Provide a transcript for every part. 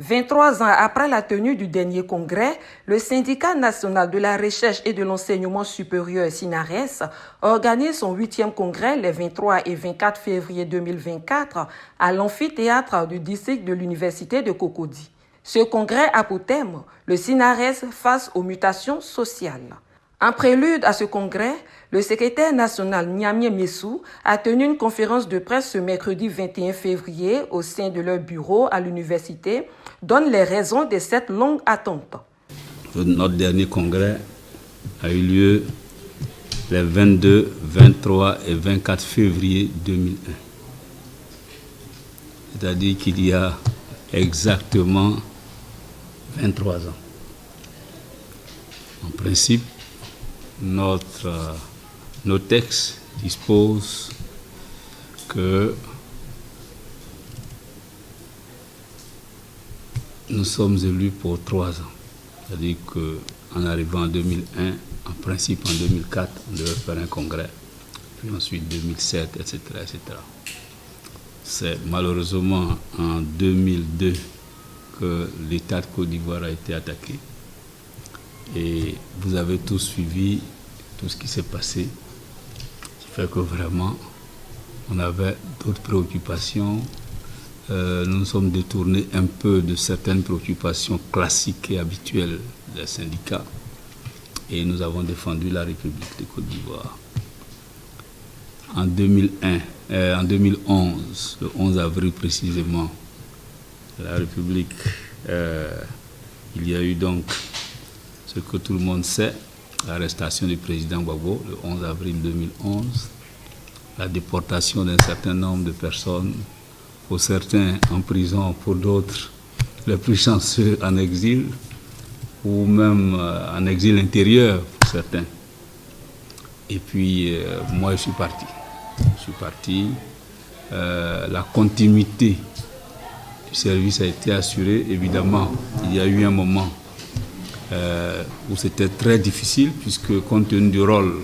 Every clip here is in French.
23 ans après la tenue du dernier congrès, le Syndicat national de la recherche et de l'enseignement supérieur SINARES organise son 8e congrès les 23 et 24 février 2024 à l'amphithéâtre du district de l'Université de Cocody. Ce congrès a pour thème le SINARES face aux mutations sociales. En prélude à ce congrès, le secrétaire national Niamie Messou a tenu une conférence de presse ce mercredi 21 février au sein de leur bureau à l'université, donne les raisons de cette longue attente. Notre dernier congrès a eu lieu les 22, 23 et 24 février 2001. C'est-à-dire qu'il y a exactement 23 ans. En principe, nos textes disposent que nous sommes élus pour 3 ans. C'est-à-dire qu'en arrivant en 2001, en principe en 2004, on devait faire un congrès, puis ensuite 2007, etc., etc. C'est malheureusement en 2002 que l'État de Côte d'Ivoire a été attaqué. Et vous avez tous suivi tout ce qui s'est passé, qui fait que vraiment, on avait d'autres préoccupations. Nous nous sommes détournés un peu de certaines préoccupations classiques et habituelles des syndicats. Et nous avons défendu la République de Côte d'Ivoire. En 2011, le 11 avril précisément, la République, il y a eu donc ce que tout le monde sait, l'arrestation du président Gbagbo le 11 avril 2011, la déportation d'un certain nombre de personnes, pour certains en prison, pour d'autres les plus chanceux en exil, ou même en exil intérieur pour certains. Et puis moi je suis parti. La continuité du service a été assurée. Évidemment, il y a eu un moment où c'était très difficile, puisque compte tenu du rôle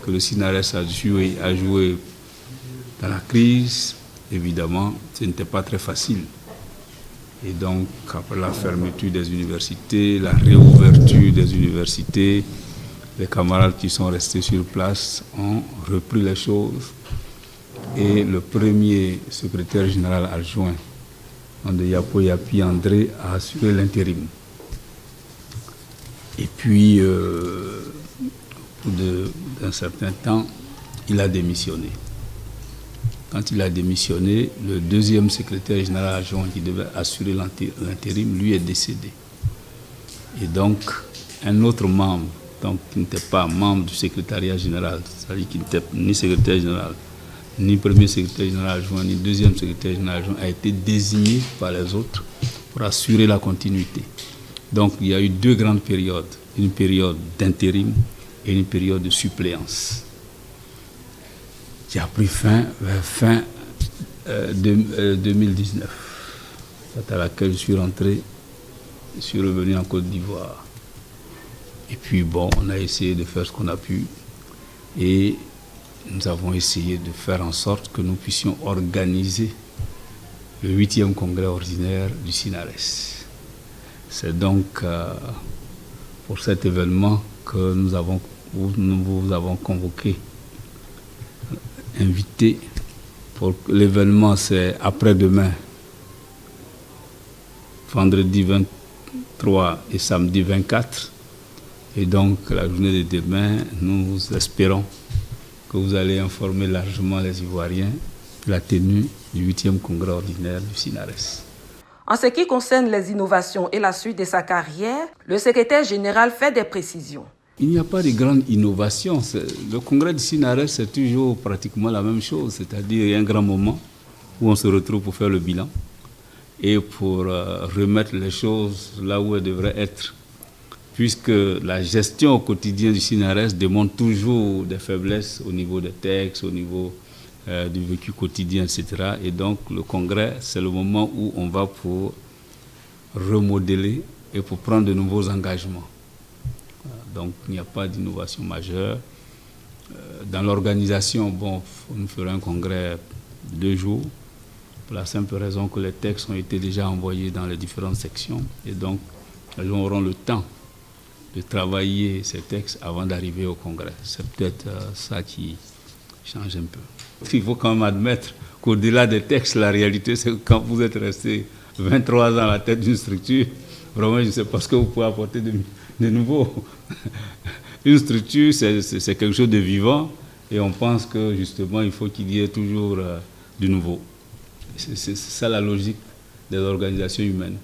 que le SINARES a joué dans la crise, évidemment, ce n'était pas très facile. Et donc, après la fermeture des universités, la réouverture des universités, les camarades qui sont restés sur place ont repris les choses. Et le premier secrétaire général adjoint, de Yapo Yapi André, a assuré l'intérim. Et puis, au bout d'un certain temps, il a démissionné. Quand il a démissionné, le deuxième secrétaire général adjoint qui devait assurer l'intérim, lui est décédé. Et donc, un autre membre, donc, qui n'était pas membre du secrétariat général, c'est-à-dire qui n'était ni secrétaire général, ni premier secrétaire général adjoint, ni deuxième secrétaire général adjoint, a été désigné par les autres pour assurer la continuité. Donc, il y a eu 2 grandes périodes, une période d'intérim et une période de suppléance, qui a pris fin vers fin 2019, date à laquelle je suis rentré, je suis revenu en Côte d'Ivoire. Et puis bon, on a essayé de faire ce qu'on a pu et nous avons essayé de faire en sorte que nous puissions organiser le 8e congrès ordinaire du SINARES. C'est donc pour cet événement que nous vous avons convoqué, invité. L'événement, c'est après-demain, vendredi 23 et samedi 24. Et donc, la journée de demain, nous espérons que vous allez informer largement les Ivoiriens de la tenue du 8e congrès ordinaire du SINARES. En ce qui concerne les innovations et la suite de sa carrière, le secrétaire général fait des précisions. Il n'y a pas de grande innovation. Le congrès du SINARES, c'est toujours pratiquement la même chose. C'est-à-dire, il y a un grand moment où on se retrouve pour faire le bilan et pour remettre les choses là où elles devraient être. Puisque la gestion au quotidien du SINARES démontre toujours des faiblesses au niveau des textes, au niveau du vécu quotidien, etc. Et donc, le congrès, c'est le moment où on va pour remodeler et pour prendre de nouveaux engagements. Donc, il n'y a pas d'innovation majeure. Dans l'organisation, bon, nous ferons un congrès de 2 jours. pour la simple raison que les textes ont été déjà envoyés dans les différentes sections. Et donc, elles auront le temps de travailler ces textes avant d'arriver au Congrès. C'est peut-être ça qui change un peu. Il faut quand même admettre qu'au-delà des textes, la réalité, c'est que quand vous êtes resté 23 ans à la tête d'une structure, vraiment, je ne sais pas ce que vous pouvez apporter de nouveau. Une structure, c'est quelque chose de vivant et on pense que justement, il faut qu'il y ait toujours du nouveau. C'est ça la logique des organisations humaines.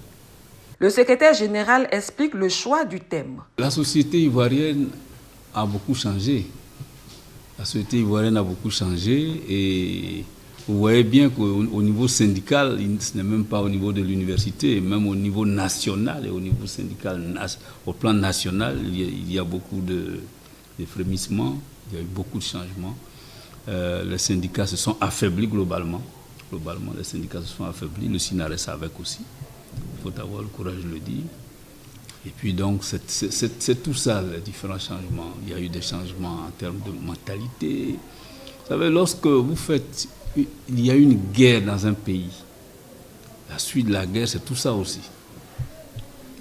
Le secrétaire général explique le choix du thème. La société ivoirienne a beaucoup changé. La société ivoirienne a beaucoup changé et vous voyez bien qu'au niveau syndical, ce n'est même pas au niveau de l'université, même au niveau national et au niveau syndical, au plan national, il y a beaucoup de frémissements, il y a eu beaucoup de changements. Les syndicats se sont affaiblis globalement. Globalement, les syndicats se sont affaiblis, le SYNARES avec aussi. Il faut avoir le courage de le dire. Et puis donc, c'est tout ça, les différents changements. Il y a eu des changements en termes de mentalité. Vous savez, lorsque vous faites... Il y a une guerre dans un pays. La suite de la guerre, c'est tout ça aussi.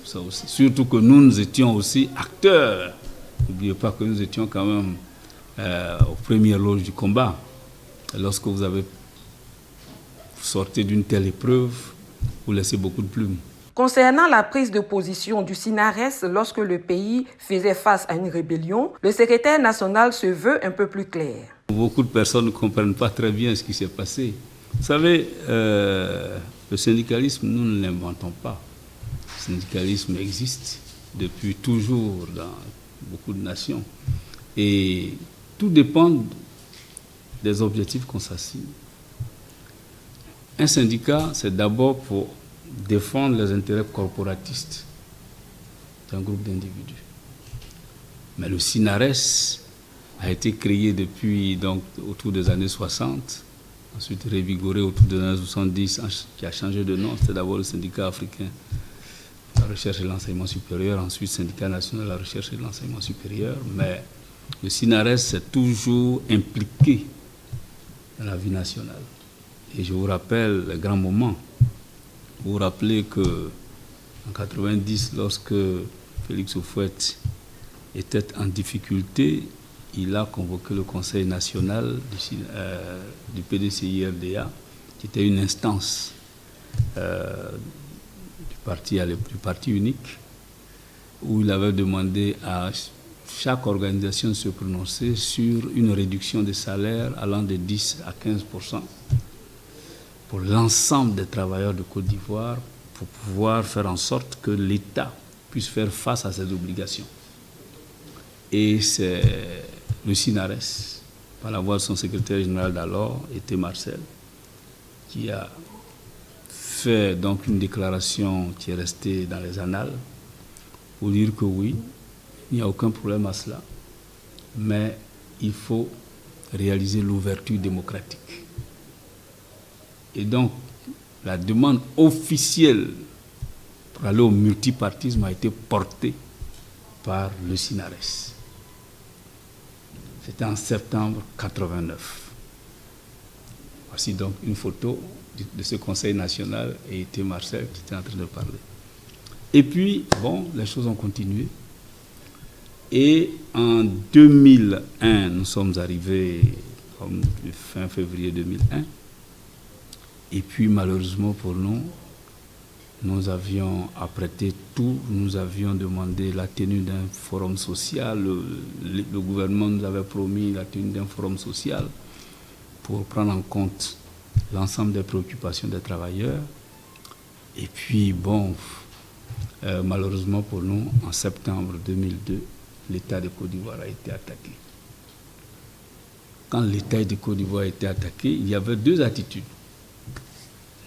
Tout ça aussi. Surtout que nous étions aussi acteurs. N'oubliez pas que nous étions quand même aux premières loges du combat. Et lorsque vous sortez d'une telle épreuve, vous laissez beaucoup de plumes. Concernant la prise de position du SYNARES lorsque le pays faisait face à une rébellion, le secrétaire national se veut un peu plus clair. Beaucoup de personnes ne comprennent pas très bien ce qui s'est passé. Vous savez, le syndicalisme, nous ne l'inventons pas. Le syndicalisme existe depuis toujours dans beaucoup de nations. Et tout dépend des objectifs qu'on s'assigne. Un syndicat, c'est d'abord pour défendre les intérêts corporatistes d'un groupe d'individus. Mais le SYNARES a été créé depuis donc, autour des années 60, ensuite révigoré autour des années 70, qui a changé de nom. C'était d'abord le syndicat africain de la recherche et de l'enseignement supérieur, ensuite syndicat national de la recherche et de l'enseignement supérieur. Mais le SYNARES s'est toujours impliqué dans la vie nationale. Et je vous rappelle les grands moments. Vous vous rappelez qu'en 1990, lorsque Félix Houphouët était en difficulté, il a convoqué le Conseil national du PDCI-RDA, qui était une instance du parti unique, où il avait demandé à chaque organisation de se prononcer sur une réduction des salaires allant de 10 à 15% pour l'ensemble des travailleurs de Côte d'Ivoire, pour pouvoir faire en sorte que l'État puisse faire face à ses obligations. Et c'est le SYNARES, par la voix de son secrétaire général d'alors, était Marcel, qui a fait donc une déclaration qui est restée dans les annales pour dire que oui, il n'y a aucun problème à cela, mais il faut réaliser l'ouverture démocratique. Et donc, la demande officielle pour aller au multipartisme a été portée par le SYNARES. C'était en septembre 89. Voici donc une photo de ce conseil national et c'était Marcel qui était en train de parler. Et puis, bon, les choses ont continué. Et en 2001, nous sommes arrivés fin février 2001. Et puis, malheureusement pour nous, nous avions apprêté tout, nous avions demandé la tenue d'un forum social, le gouvernement nous avait promis la tenue d'un forum social pour prendre en compte l'ensemble des préoccupations des travailleurs. Et puis, bon, malheureusement pour nous, en septembre 2002, l'État de Côte d'Ivoire a été attaqué. Quand l'État de Côte d'Ivoire a été attaqué, il y avait deux attitudes.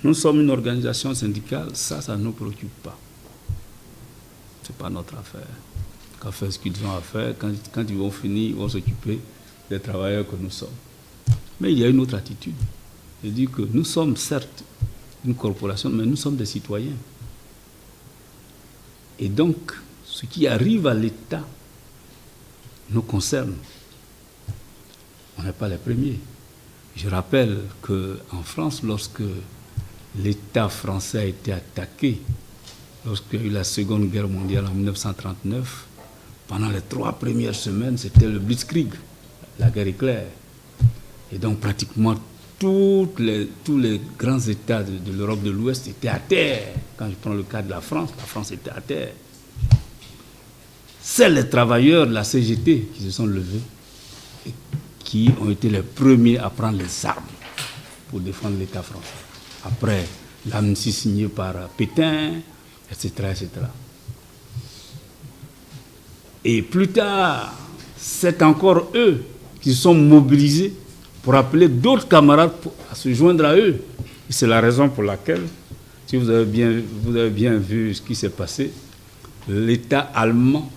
Nous sommes une organisation syndicale, ça ne nous préoccupe pas. Ce n'est pas notre affaire. Qu'à faire ce qu'ils ont à faire, quand ils vont finir, ils vont s'occuper des travailleurs que nous sommes. Mais il y a une autre attitude. Je dis que nous sommes certes une corporation, mais nous sommes des citoyens. Et donc, ce qui arrive à l'État nous concerne. On n'est pas les premiers. Je rappelle qu'en France, lorsque l'État français a été attaqué lorsqu'il y a eu la Seconde Guerre mondiale en 1939. Pendant les 3 premières semaines, c'était le Blitzkrieg, la guerre éclair. Et donc pratiquement tous les grands États de l'Europe de l'Ouest étaient à terre. Quand je prends le cas de la France était à terre. C'est les travailleurs de la CGT qui se sont levés et qui ont été les premiers à prendre les armes pour défendre l'État français. Après l'amnistie signée par Pétain, etc., etc. Et plus tard, c'est encore eux qui se sont mobilisés pour appeler d'autres camarades à se joindre à eux. Et c'est la raison pour laquelle, si vous avez bien vu ce qui s'est passé, l'État allemand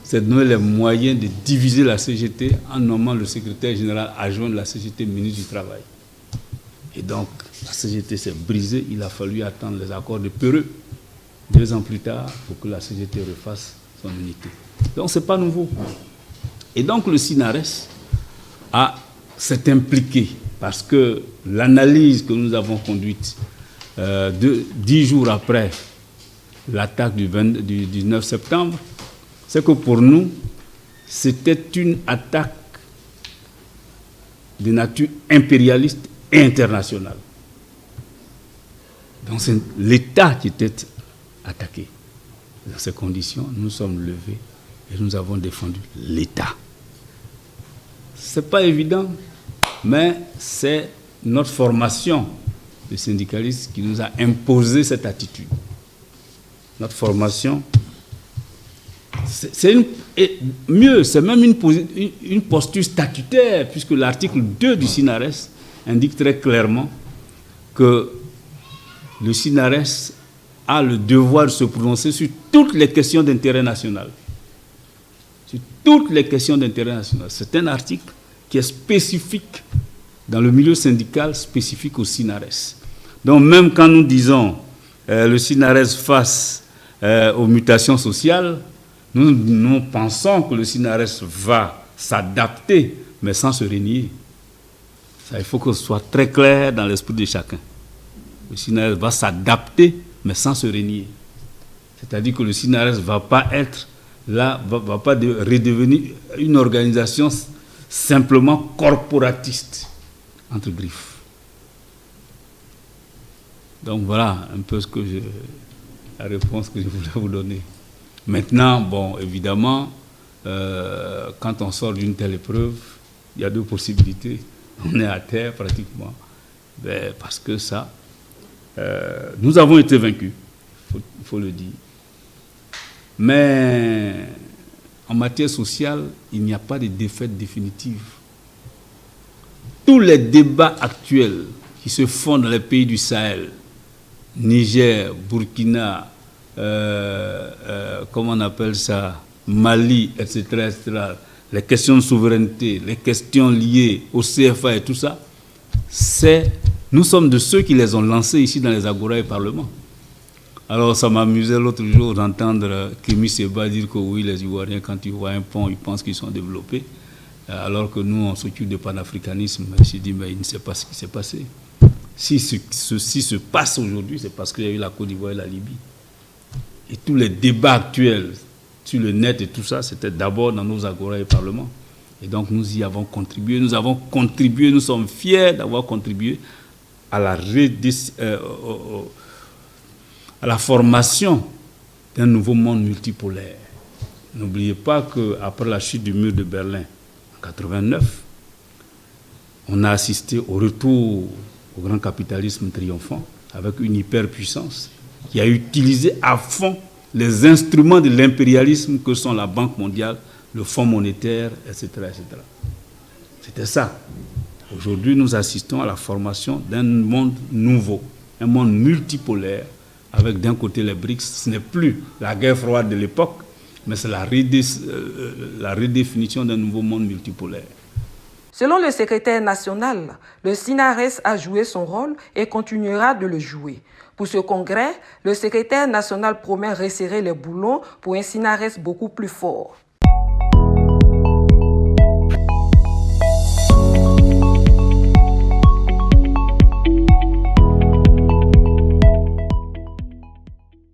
s'est donné les moyens de diviser la CGT en nommant le secrétaire général adjoint de la CGT, ministre du Travail. Et donc, la CGT s'est brisée. Il a fallu attendre les accords de Peureux 2 ans plus tard pour que la CGT refasse son unité. Donc, ce n'est pas nouveau. Et donc, le SINARES s'est impliqué parce que l'analyse que nous avons conduite 10 jours après l'attaque du 19 septembre, c'est que pour nous, c'était une attaque de nature impérialiste et internationale. Donc c'est l'État qui était attaqué. Dans ces conditions, nous sommes levés et nous avons défendu l'État. Ce n'est pas évident, mais c'est notre formation de syndicalistes qui nous a imposé cette attitude. Notre formation, c'est même une posture statutaire, puisque l'article 2 du SINARES indique très clairement que le SINARES a le devoir de se prononcer sur toutes les questions d'intérêt national. Sur toutes les questions d'intérêt national. C'est un article qui est spécifique dans le milieu syndical, spécifique au SINARES. Donc même quand nous disons le SINARES face aux mutations sociales, nous pensons que le SINARES va s'adapter, mais sans se renier. Ça, il faut que ce soit très clair dans l'esprit de chacun. Le SINARES va s'adapter, mais sans se renier. C'est-à-dire que le SINARES ne va pas être là, va pas redevenir une organisation simplement corporatiste, entre griffes. Donc voilà un peu la réponse que je voulais vous donner. Maintenant, bon, évidemment, quand on sort d'une telle épreuve, il y a 2 possibilités. On est à terre pratiquement. Parce que ça, nous avons été vaincus, il faut le dire. Mais en matière sociale, il n'y a pas de défaite définitive. Tous les débats actuels qui se font dans les pays du Sahel, Niger, Burkina, comment on appelle ça, Mali, etc., les questions de souveraineté, les questions liées au CFA et tout ça, nous sommes de ceux qui les ont lancés ici dans les agoras et parlements. Alors ça m'amusait l'autre jour d'entendre Kémy Seba dire que oui, les Ivoiriens, quand ils voient un pont, ils pensent qu'ils sont développés, alors que nous, on s'occupe de panafricanisme. J'ai dit, mais il ne sait pas ce qui s'est passé. Si ceci se passe aujourd'hui, c'est parce qu'il y a eu la Côte d'Ivoire et la Libye. Et tous les débats actuels sur le net et tout ça, c'était d'abord dans nos agoras et parlements. Et donc nous y avons contribué. Nous sommes fiers d'avoir contribué à la formation d'un nouveau monde multipolaire. N'oubliez pas qu'après la chute du mur de Berlin en 1989, on a assisté au retour au grand capitalisme triomphant avec une hyperpuissance qui a utilisé à fond les instruments de l'impérialisme que sont la Banque mondiale, le Fonds monétaire, etc., etc. C'était ça. Aujourd'hui, nous assistons à la formation d'un monde nouveau, un monde multipolaire, avec d'un côté les BRICS. Ce n'est plus la guerre froide de l'époque, mais c'est la redéfinition d'un nouveau monde multipolaire. Selon le secrétaire national, le SINARES a joué son rôle et continuera de le jouer. Pour ce congrès, le secrétaire national promet resserrer les boulons pour un SINARES beaucoup plus fort.